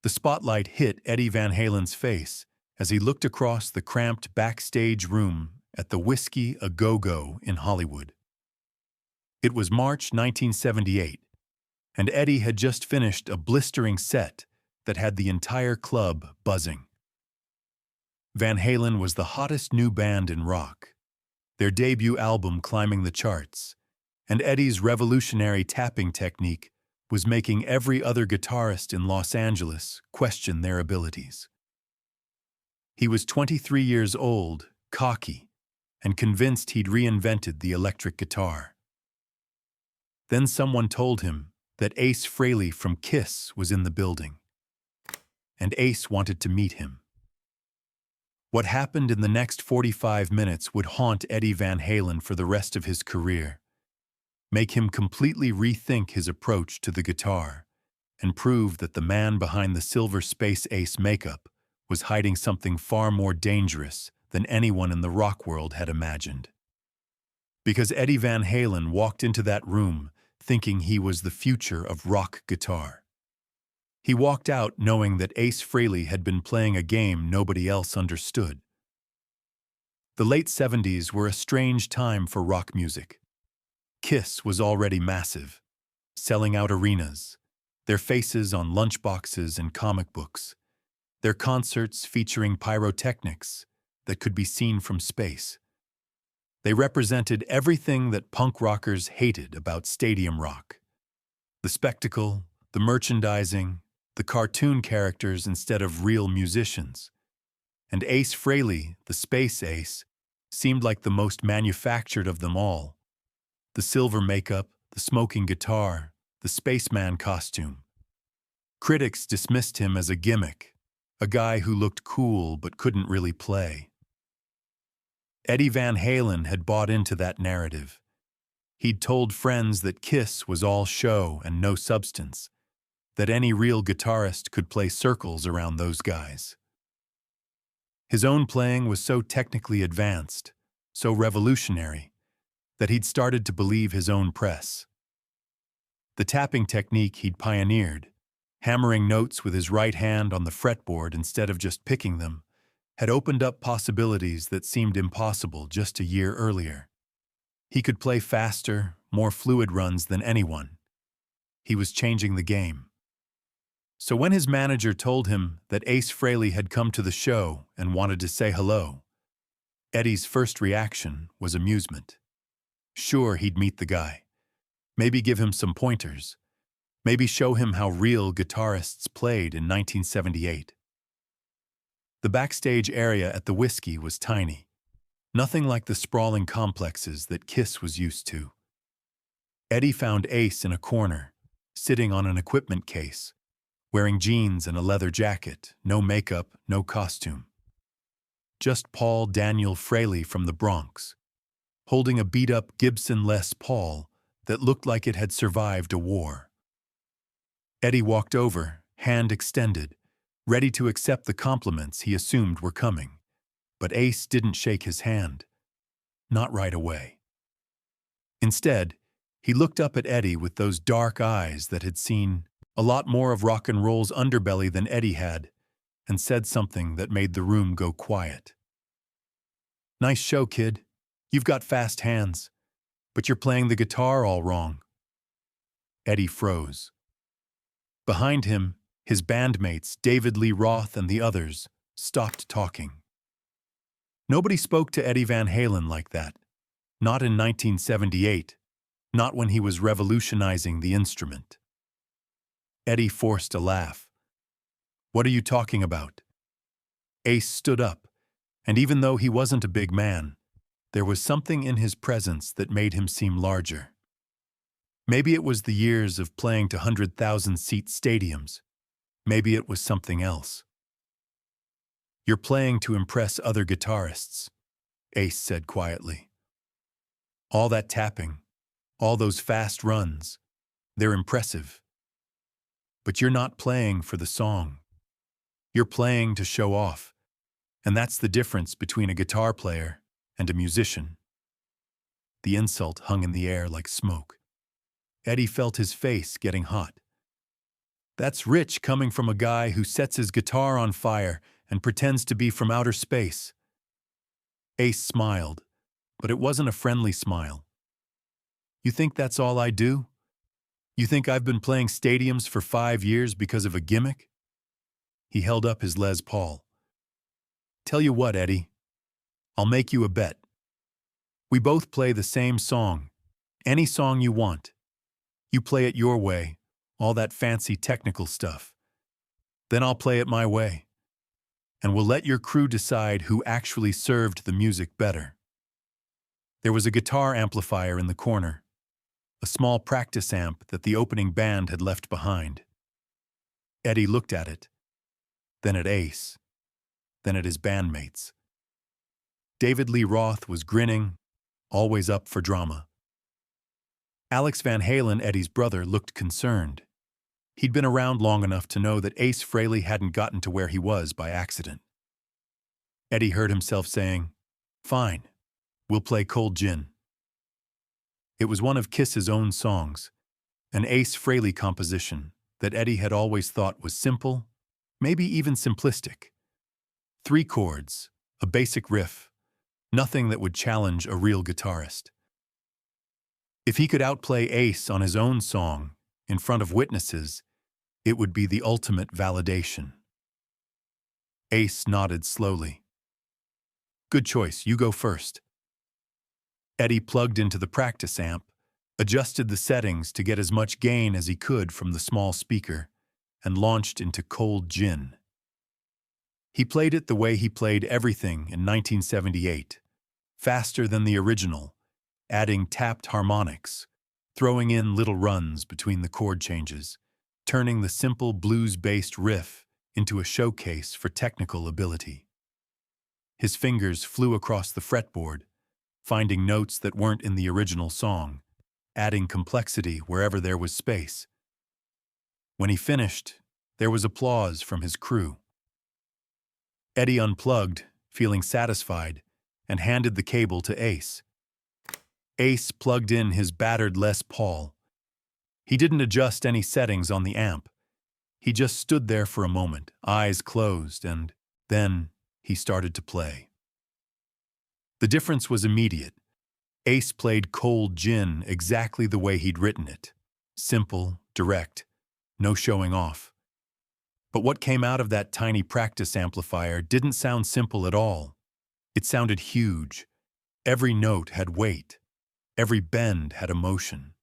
The spotlight hit Eddie Van Halen's face as he looked across the cramped backstage room at the Whiskey A Go-Go in Hollywood. It was March 1978, and Eddie had just finished a blistering set that had the entire club buzzing. Van Halen was the hottest new band in rock, their debut album climbing the charts, and Eddie's revolutionary tapping technique was making every other guitarist in Los Angeles question their abilities. He was 23 years old, cocky, and convinced he'd reinvented the electric guitar. Then someone told him that Ace Frehley from Kiss was in the building, and Ace wanted to meet him. What happened in the next 45 minutes would haunt Eddie Van Halen for the rest of his career, make him completely rethink his approach to the guitar, and prove that the man behind the Silver Space Ace makeup was hiding something far more dangerous than anyone in the rock world had imagined. Because Eddie Van Halen walked into that room thinking he was the future of rock guitar. He walked out knowing that Ace Frehley had been playing a game nobody else understood. The late 70s were a strange time for rock music. Kiss was already massive, selling out arenas, their faces on lunchboxes and comic books, their concerts featuring pyrotechnics that could be seen from space. They represented everything that punk rockers hated about stadium rock. The spectacle, the merchandising, the cartoon characters instead of real musicians. And Ace Frehley, the Space Ace, seemed like the most manufactured of them all. The silver makeup, the smoking guitar, the spaceman costume. Critics dismissed him as a gimmick, a guy who looked cool but couldn't really play. Eddie Van Halen had bought into that narrative. He'd told friends that Kiss was all show and no substance, that any real guitarist could play circles around those guys. His own playing was so technically advanced, so revolutionary, that he'd started to believe his own press. The tapping technique he'd pioneered, hammering notes with his right hand on the fretboard instead of just picking them, had opened up possibilities that seemed impossible just a year earlier. He could play faster, more fluid runs than anyone. He was changing the game. So when his manager told him that Ace Frehley had come to the show and wanted to say hello, Eddie's first reaction was amusement. Sure, he'd meet the guy. Maybe give him some pointers. Maybe show him how real guitarists played in 1978. The backstage area at the Whiskey was tiny, nothing like the sprawling complexes that Kiss was used to. Eddie found Ace in a corner, sitting on an equipment case, wearing jeans and a leather jacket, no makeup, no costume. Just Paul Daniel Frehley from the Bronx, holding a beat-up Gibson Les Paul that looked like it had survived a war. Eddie walked over, hand extended, ready to accept the compliments he assumed were coming, but Ace didn't shake his hand. Not right away. Instead, he looked up at Eddie with those dark eyes that had seen a lot more of rock and roll's underbelly than Eddie had, and said something that made the room go quiet. "Nice show, kid. You've got fast hands, but you're playing the guitar all wrong." Eddie froze. Behind him, his bandmates, David Lee Roth and the others, stopped talking. Nobody spoke to Eddie Van Halen like that. Not in 1978, not when he was revolutionizing the instrument. Eddie forced a laugh. "What are you talking about?" Ace stood up, and even though he wasn't a big man, there was something in his presence that made him seem larger. Maybe it was the years of playing to 100,000-seat stadiums. Maybe it was something else. "You're playing to impress other guitarists," Ace said quietly. "All that tapping, all those fast runs, they're impressive. But you're not playing for the song. You're playing to show off, and that's the difference between a guitar player and a musician." The insult hung in the air like smoke. Eddie felt his face getting hot. That's rich coming from a guy who sets his guitar on fire and pretends to be from outer space. Ace smiled, but it wasn't a friendly smile. You think that's all I do? You think I've been playing stadiums for 5 years because of a gimmick? He held up his Les Paul. Tell you what, Eddie, I'll make you a bet. We both play the same song, any song you want. You play it your way, all that fancy technical stuff. Then I'll play it my way. And we'll let your crew decide who actually served the music better. There was a guitar amplifier in the corner, a small practice amp that the opening band had left behind. Eddie looked at it, then at Ace, then at his bandmates. David Lee Roth was grinning, always up for drama. Alex Van Halen, Eddie's brother, looked concerned. He'd been around long enough to know that Ace Frehley hadn't gotten to where he was by accident. Eddie heard himself saying, "Fine, we'll play Cold Gin." It was one of Kiss's own songs, an Ace Frehley composition that Eddie had always thought was simple, maybe even simplistic. 3 chords, a basic riff, nothing that would challenge a real guitarist. If he could outplay Ace on his own song, in front of witnesses, it would be the ultimate validation. Ace nodded slowly. "Good choice, you go first." Eddie plugged into the practice amp, adjusted the settings to get as much gain as he could from the small speaker, and launched into Cold Gin. He played it the way he played everything in 1978, faster than the original, adding tapped harmonics, throwing in little runs between the chord changes, turning the simple blues-based riff into a showcase for technical ability. His fingers flew across the fretboard, finding notes that weren't in the original song, adding complexity wherever there was space. When he finished, there was applause from his crew. Eddie unplugged, feeling satisfied, and handed the cable to Ace. Ace plugged in his battered Les Paul. He didn't adjust any settings on the amp. He just stood there for a moment, eyes closed, and then he started to play. The difference was immediate. Ace played Cold Gin exactly the way he'd written it. Simple, direct, no showing off. But what came out of that tiny practice amplifier didn't sound simple at all. It sounded huge. Every note had weight. Every bend had emotion.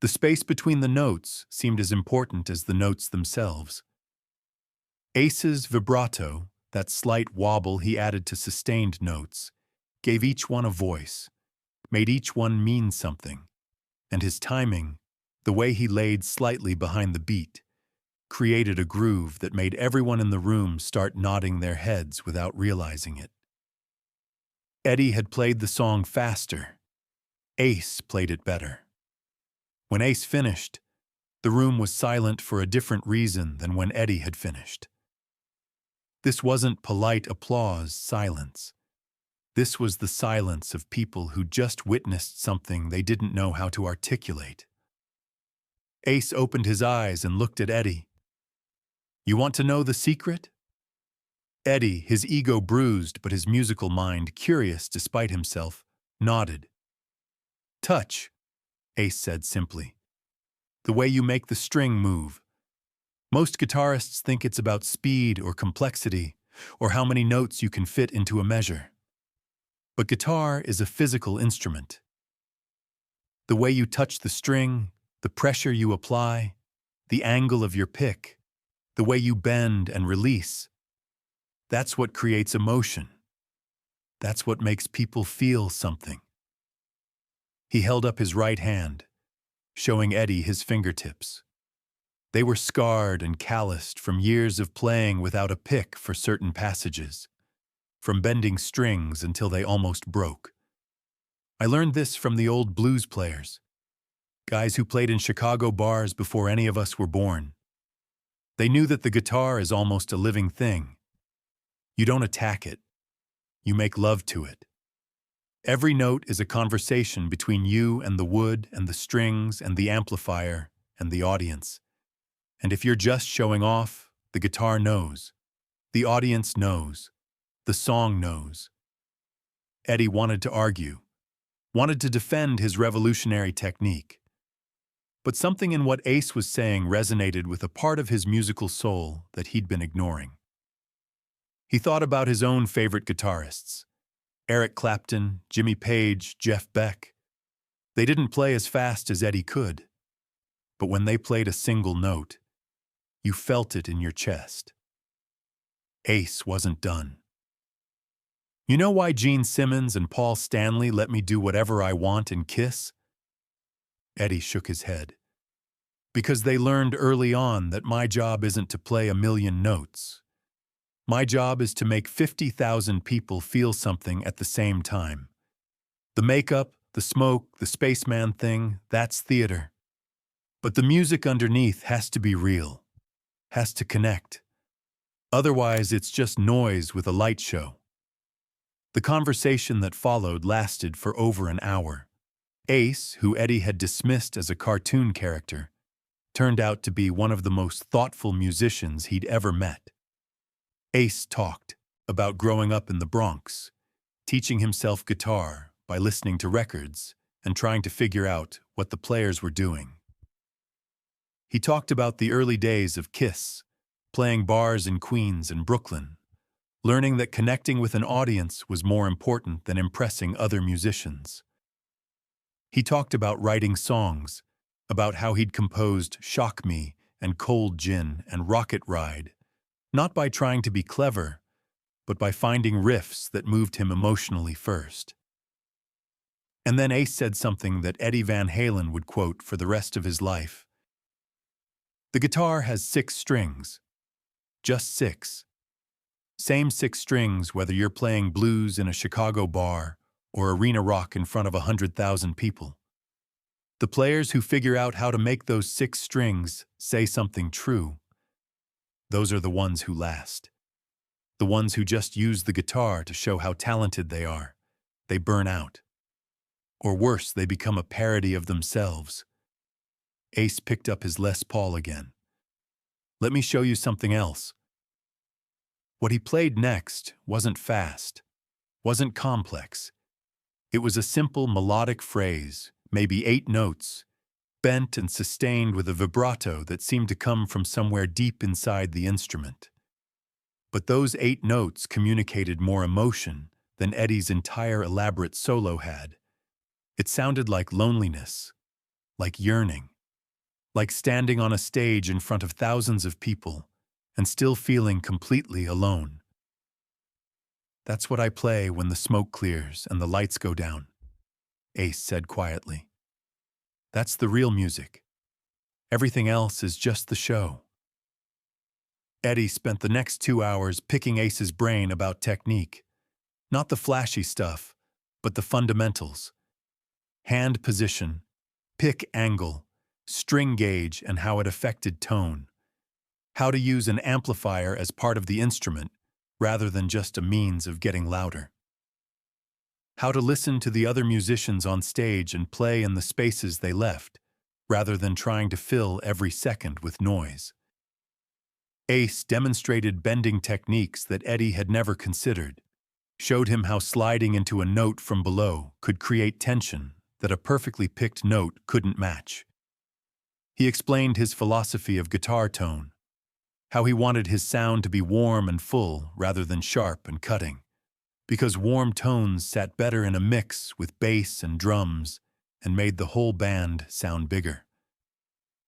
The space between the notes seemed as important as the notes themselves. Ace's vibrato, that slight wobble he added to sustained notes, gave each one a voice, made each one mean something, and his timing, the way he laid slightly behind the beat, created a groove that made everyone in the room start nodding their heads without realizing it. Eddie had played the song faster. Ace played it better. When Ace finished, the room was silent for a different reason than when Eddie had finished. This wasn't polite applause silence. This was the silence of people who just witnessed something they didn't know how to articulate. Ace opened his eyes and looked at Eddie. "You want to know the secret?" Eddie, his ego bruised but his musical mind curious despite himself, nodded. "Touch," Ace said simply. "The way you make the string move. Most guitarists think it's about speed or complexity, or how many notes you can fit into a measure. But guitar is a physical instrument. The way you touch the string, the pressure you apply, the angle of your pick, the way you bend and release, that's what creates emotion. That's what makes people feel something." He held up his right hand, showing Eddie his fingertips. They were scarred and calloused from years of playing without a pick for certain passages, from bending strings until they almost broke. I learned this from the old blues players, guys who played in Chicago bars before any of us were born. They knew that the guitar is almost a living thing. You don't attack it. You make love to it. Every note is a conversation between you and the wood and the strings and the amplifier and the audience. And if you're just showing off, the guitar knows. The audience knows. The song knows. Eddie wanted to argue, wanted to defend his revolutionary technique. But something in what Ace was saying resonated with a part of his musical soul that he'd been ignoring. He thought about his own favorite guitarists, Eric Clapton, Jimmy Page, Jeff Beck. They didn't play as fast as Eddie could, but when they played a single note, you felt it in your chest. Ace wasn't done. You know why Gene Simmons and Paul Stanley let me do whatever I want in Kiss? Eddie shook his head. Because they learned early on that my job isn't to play a million notes. My job is to make 50,000 people feel something at the same time. The makeup, the smoke, the spaceman thing, that's theater. But the music underneath has to be real, has to connect. Otherwise, it's just noise with a light show. The conversation that followed lasted for over an hour. Ace, who Eddie had dismissed as a cartoon character, turned out to be one of the most thoughtful musicians he'd ever met. Ace talked about growing up in the Bronx, teaching himself guitar by listening to records and trying to figure out what the players were doing. He talked about the early days of Kiss, playing bars in Queens and Brooklyn, learning that connecting with an audience was more important than impressing other musicians. He talked about writing songs, about how he'd composed Shock Me and Cold Gin and Rocket Ride, not by trying to be clever, but by finding riffs that moved him emotionally first. And then Ace said something that Eddie Van Halen would quote for the rest of his life. The guitar has 6 strings. Just 6. Same 6 strings whether you're playing blues in a Chicago bar or arena rock in front of 100,000 people. The players who figure out how to make those 6 strings say something true, those are the ones who last. The ones who just use the guitar to show how talented they are. They burn out. Or worse, they become a parody of themselves. Ace picked up his Les Paul again. Let me show you something else. What he played next wasn't fast, wasn't complex. It was a simple melodic phrase, maybe 8 notes, bent and sustained with a vibrato that seemed to come from somewhere deep inside the instrument. But those 8 notes communicated more emotion than Eddie's entire elaborate solo had. It sounded like loneliness, like yearning, like standing on a stage in front of thousands of people and still feeling completely alone. That's what I play when the smoke clears and the lights go down, Ace said quietly. That's the real music. Everything else is just the show. Eddie spent the next 2 hours picking Ace's brain about technique. Not the flashy stuff, but the fundamentals. Hand position, pick angle, string gauge and how it affected tone. How to use an amplifier as part of the instrument rather than just a means of getting louder. How to listen to the other musicians on stage and play in the spaces they left, rather than trying to fill every second with noise. Ace demonstrated bending techniques that Eddie had never considered, showed him how sliding into a note from below could create tension that a perfectly picked note couldn't match. He explained his philosophy of guitar tone, how he wanted his sound to be warm and full rather than sharp and cutting, because warm tones sat better in a mix with bass and drums and made the whole band sound bigger.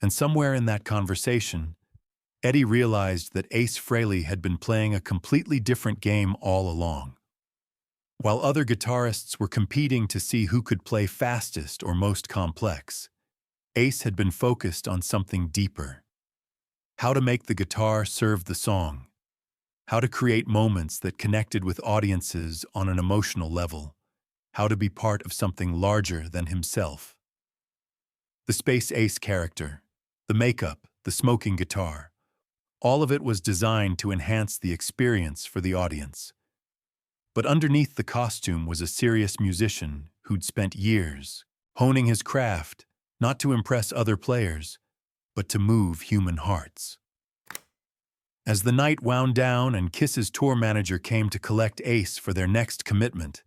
And somewhere in that conversation, Eddie realized that Ace Frehley had been playing a completely different game all along. While other guitarists were competing to see who could play fastest or most complex, Ace had been focused on something deeper. How to make the guitar serve the song. How to create moments that connected with audiences on an emotional level. How to be part of something larger than himself. The Space Ace character, the makeup, the smoking guitar, all of it was designed to enhance the experience for the audience. But underneath the costume was a serious musician who'd spent years honing his craft, not to impress other players, but to move human hearts. As the night wound down and Kiss's tour manager came to collect Ace for their next commitment,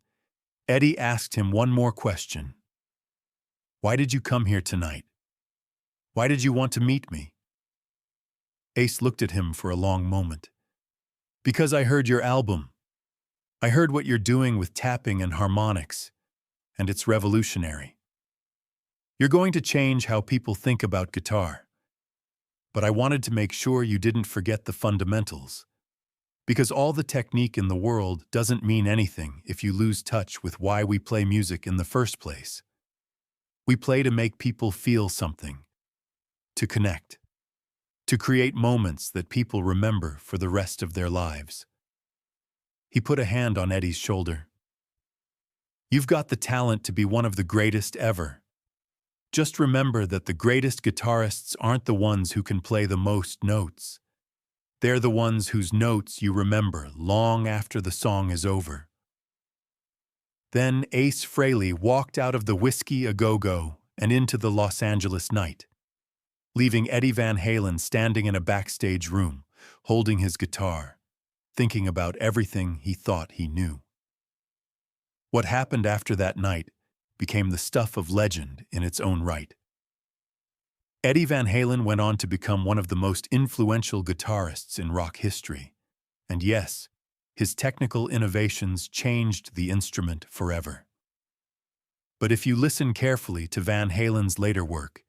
Eddie asked him one more question. "Why did you come here tonight? Why did you want to meet me?" Ace looked at him for a long moment. "Because I heard your album. I heard what you're doing with tapping and harmonics, and it's revolutionary. You're going to change how people think about guitar. But I wanted to make sure you didn't forget the fundamentals, because all the technique in the world doesn't mean anything if you lose touch with why we play music in the first place. We play to make people feel something, to connect, to create moments that people remember for the rest of their lives." He put a hand on Eddie's shoulder. "You've got the talent to be one of the greatest ever. Just remember that the greatest guitarists aren't the ones who can play the most notes. They're the ones whose notes you remember long after the song is over." Then Ace Frehley walked out of the Whiskey A Go-Go and into the Los Angeles night, leaving Eddie Van Halen standing in a backstage room, holding his guitar, thinking about everything he thought he knew. What happened after that night became the stuff of legend in its own right. Eddie Van Halen went on to become one of the most influential guitarists in rock history. And yes, his technical innovations changed the instrument forever. But if you listen carefully to Van Halen's later work,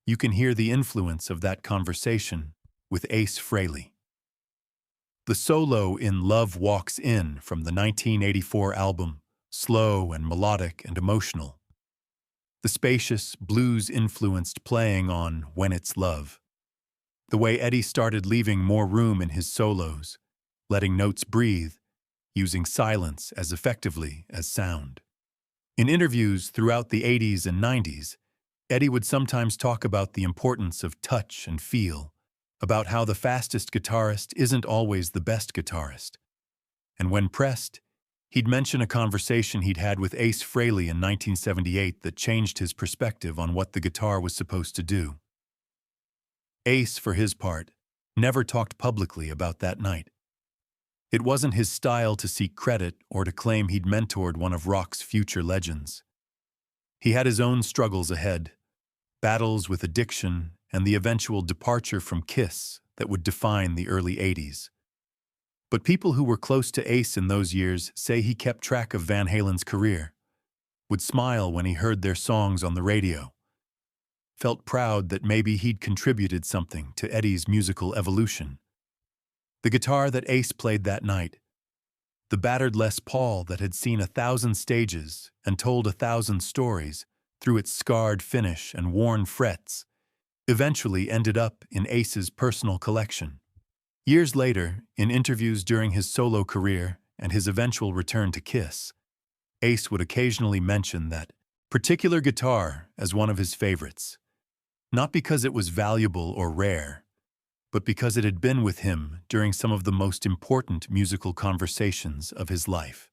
you can hear the influence of that conversation with Ace Frehley. The solo in Love Walks In from the 1984 album, slow and melodic and emotional. The spacious, blues-influenced playing on When It's Love. The way Eddie started leaving more room in his solos, letting notes breathe, using silence as effectively as sound. In interviews throughout the 80s and 90s, Eddie would sometimes talk about the importance of touch and feel, about how the fastest guitarist isn't always the best guitarist. And when pressed, he'd mention a conversation he'd had with Ace Frehley in 1978 that changed his perspective on what the guitar was supposed to do. Ace, for his part, never talked publicly about that night. It wasn't his style to seek credit or to claim he'd mentored one of rock's future legends. He had his own struggles ahead, battles with addiction and the eventual departure from Kiss that would define the early 80s. But people who were close to Ace in those years say he kept track of Van Halen's career, would smile when he heard their songs on the radio, felt proud that maybe he'd contributed something to Eddie's musical evolution. The guitar that Ace played that night, the battered Les Paul that had seen 1,000 stages and told 1,000 stories through its scarred finish and worn frets, eventually ended up in Ace's personal collection. Years later, in interviews during his solo career and his eventual return to Kiss, Ace would occasionally mention that particular guitar as one of his favorites, not because it was valuable or rare, but because it had been with him during some of the most important musical conversations of his life.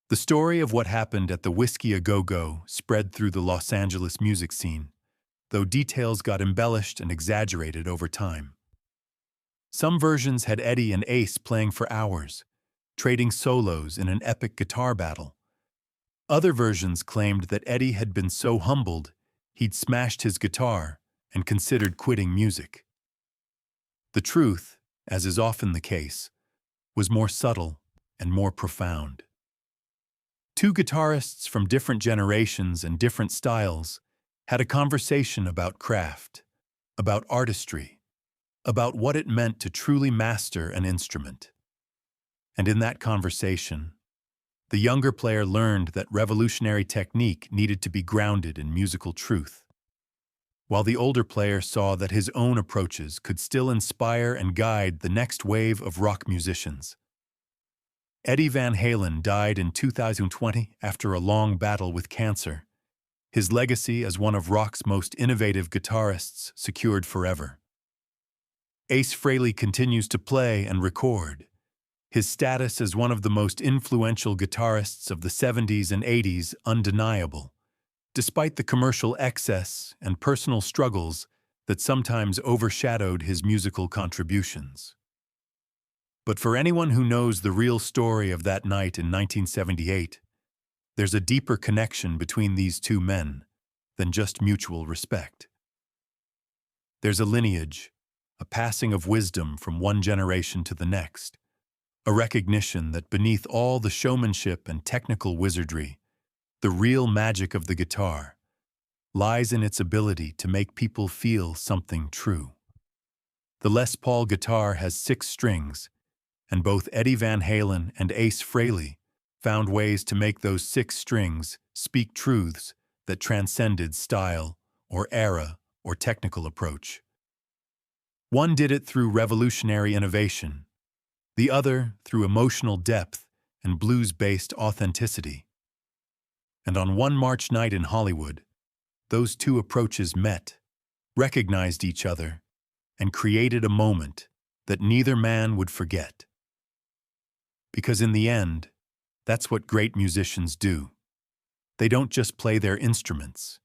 The story of what happened at the Whiskey A Go-Go spread through the Los Angeles music scene, though details got embellished and exaggerated over time. Some versions had Eddie and Ace playing for hours, trading solos in an epic guitar battle. Other versions claimed that Eddie had been so humbled he'd smashed his guitar and considered quitting music. The truth, as is often the case, was more subtle and more profound. Two guitarists from different generations and different styles had a conversation about craft, about artistry, about what it meant to truly master an instrument. And in that conversation, the younger player learned that revolutionary technique needed to be grounded in musical truth, while the older player saw that his own approaches could still inspire and guide the next wave of rock musicians. Eddie Van Halen died in 2020 after a long battle with cancer, his legacy as one of rock's most innovative guitarists secured forever. Ace Frehley continues to play and record, his status as one of the most influential guitarists of the 70s and 80s undeniable, despite the commercial excess and personal struggles that sometimes overshadowed his musical contributions. But for anyone who knows the real story of that night in 1978, there's a deeper connection between these two men than just mutual respect. There's a lineage, a passing of wisdom from one generation to the next, a recognition that beneath all the showmanship and technical wizardry, the real magic of the guitar lies in its ability to make people feel something true. The Les Paul guitar has 6 strings, and both Eddie Van Halen and Ace Frehley found ways to make those 6 strings speak truths that transcended style or era or technical approach. One did it through revolutionary innovation, the other through emotional depth and blues-based authenticity. And on one March night in Hollywood, those two approaches met, recognized each other, and created a moment that neither man would forget. Because in the end, that's what great musicians do. They don't just play their instruments.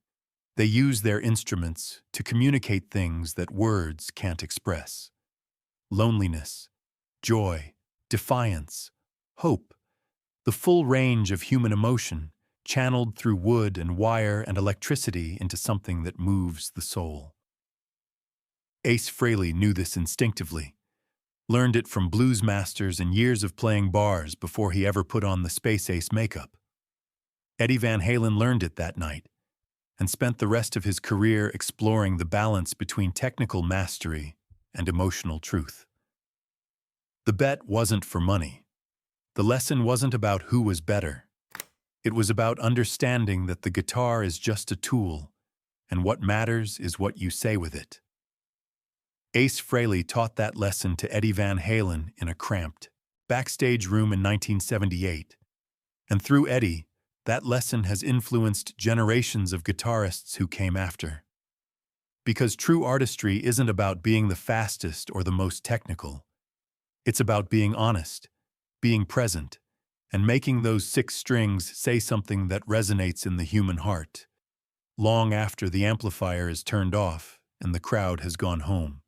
They use their instruments to communicate things that words can't express. Loneliness, joy, defiance, hope, the full range of human emotion channeled through wood and wire and electricity into something that moves the soul. Ace Frehley knew this instinctively, learned it from blues masters and years of playing bars before he ever put on the Space Ace makeup. Eddie Van Halen learned it that night and spent the rest of his career exploring the balance between technical mastery and emotional truth. The bet wasn't for money. The lesson wasn't about who was better. It was about understanding that the guitar is just a tool, and what matters is what you say with it. Ace Frehley taught that lesson to Eddie Van Halen in a cramped backstage room in 1978, and through Eddie, that lesson has influenced generations of guitarists who came after. Because true artistry isn't about being the fastest or the most technical. It's about being honest, being present, and making those 6 strings say something that resonates in the human heart, long after the amplifier is turned off and the crowd has gone home.